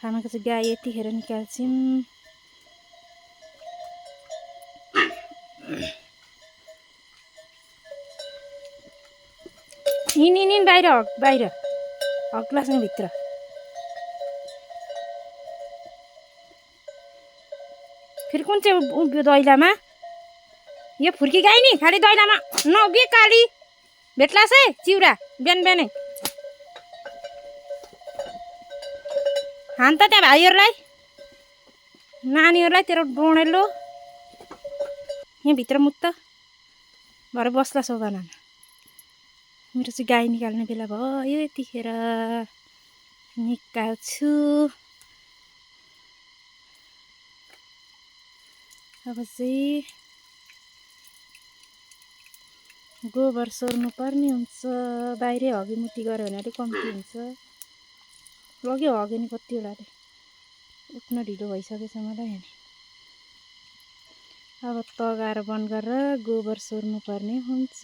खानाको चाहिँ गाई यतिखेर निकाल्छौँ। हिँड बाहिर हग्लासँग भित्र। फेरि कुन चाहिँ उभियो दैलामा? यो फुर्की गाई नि खालि दैलामा नउभिए काली भेट्लास है चिउरा बिहानै। हान त त्यहाँ भाइहरूलाई नानीहरूलाई तेरो डोडेलो यहाँ भित्र मुत्त भरे बस्ला शोभना। मेरो चाहिँ गाई निकाल्ने बेला भयो यतिखेर निकाल्छु। अब चाहिँ गोबर सोर्नु पर्ने हुन्छ। बाहिरै हगीमुती गऱ्यो भने अलिक कम्ती हुन्छ। लग्यो हग्यो नि कति बेला उठ्न ढिलो भइसकेछ मलाई नि। अब तगाएर बन्द गरेर गोबर सोर्नु पर्ने हुन्छ।